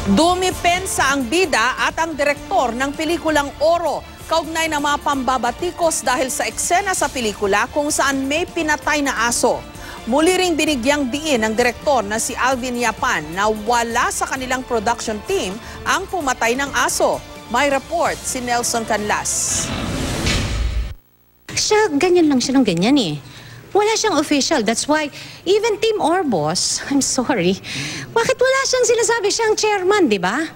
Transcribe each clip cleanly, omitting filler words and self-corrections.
Dumipensa ang bida at ang direktor ng pelikulang Oro kaugnay ng mga pambabatikos dahil sa eksena sa pelikula kung saan may pinatay na aso. Muli ring binigyang diin ng direktor na si Alvin Yapan na wala sa kanilang production team ang pumatay ng aso. May report si Nelson Canlas. Siya, ganyan lang siya ng ganyan eh. Wala siyang official. That's why, even Team Orbos, I'm sorry, bakit wala siyang sinasabi siyang chairman, di ba?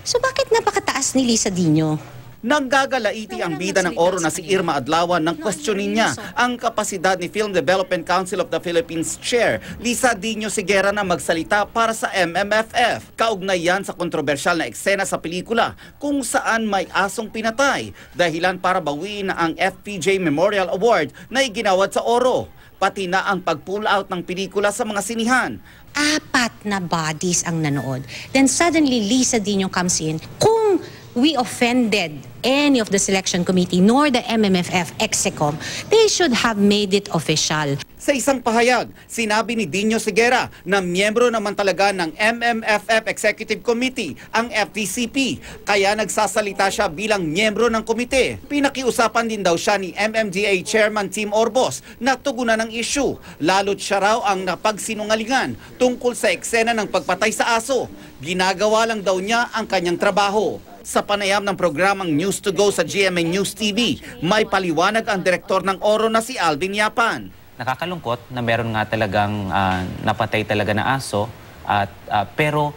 So bakit napakataas ni Lisa Dino? Nanggagalaiti ang bida ng Oro na si Irma Adlawan nang questionin niya ang kapasidad ni Film Development Council of the Philippines Chair, Lisa Dino Siguera na magsalita para sa MMFF. Kaugnay yan sa kontrobersyal na eksena sa pelikula kung saan may asong pinatay, dahilan para bawiin na ang FPJ Memorial Award na iginawad sa Oro. Pati na ang pag-pull out ng pelikula sa mga sinihan. 4 na bodies ang nanood. Then suddenly Lisa Dino comes in. Kung we offended any of the selection committee nor the MMFF Execom, they should have made it official. Sa isang pahayag, sinabi ni Dino Siguera na miyembro naman talaga ng MMFF Executive Committee ang FDCP, kaya nagsasalita siya bilang miyembro ng komite. Pinakiusapan din daw siya ni MMDA Chairman Tim Orbos na tugunan ng issue, lalo't siya raw ang napagsinungalingan tungkol sa eksena ng pagpatay sa aso. Ginagawa lang daw niya ang kanyang trabaho. Sa panayam ng programang News to Go sa GMA News TV, may paliwanag ang direktor ng Oro na si Alvin Yapan. Nakakalungkot na meron nga talagang napatay talaga na aso, pero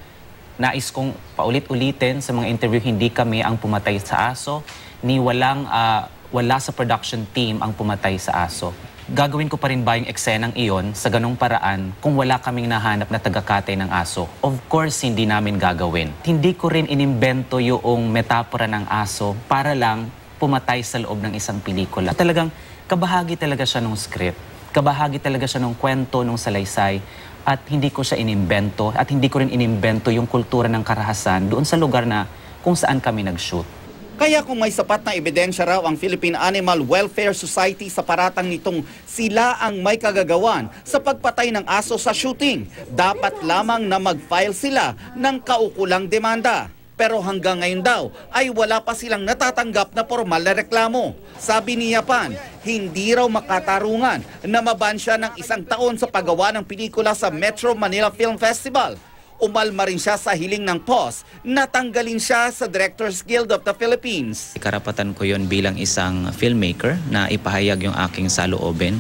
nais kong paulit-ulitin sa mga interview, hindi kami ang pumatay sa aso, ni wala sa production team ang pumatay sa aso. Gagawin ko pa rin ba yung eksenang iyon sa ganong paraan kung wala kaming nahanap na tagakatay ng aso? Of course, hindi namin gagawin. Hindi ko rin inimbento yung metapora ng aso para lang pumatay sa loob ng isang pelikula. Talagang kabahagi talaga siya ng script. Kabahagi talaga siya ng kwento, ng salaysay. At hindi ko siya inimbento. At hindi ko rin inimbento yung kultura ng karahasan doon sa lugar na kung saan kami nag-shoot. Kaya kung may sapat na ebidensya raw ang Philippine Animal Welfare Society sa paratang nitong sila ang may kagagawan sa pagpatay ng aso sa shooting, dapat lamang na mag-file sila ng kaukulang demanda. Pero hanggang ngayon daw ay wala pa silang natatanggap na formal na reklamo. Sabi ni Yapan, hindi raw makatarungan na maban siya ng 1 taon sa paggawa ng pelikula sa Metro Manila Film Festival. Umalma rin siya sa hiling ng POS, natanggalin siya sa Directors Guild of the Philippines. Karapatan ko yon bilang isang filmmaker na ipahayag yung aking saloobin.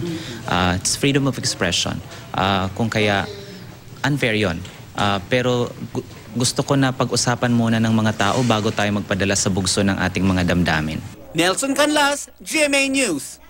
It's freedom of expression. Kung kaya unfair yon. Pero gusto ko na pag-usapan muna ng mga tao bago tayo magpadala sa bugso ng ating mga damdamin. Nelson Canlas, GMA News.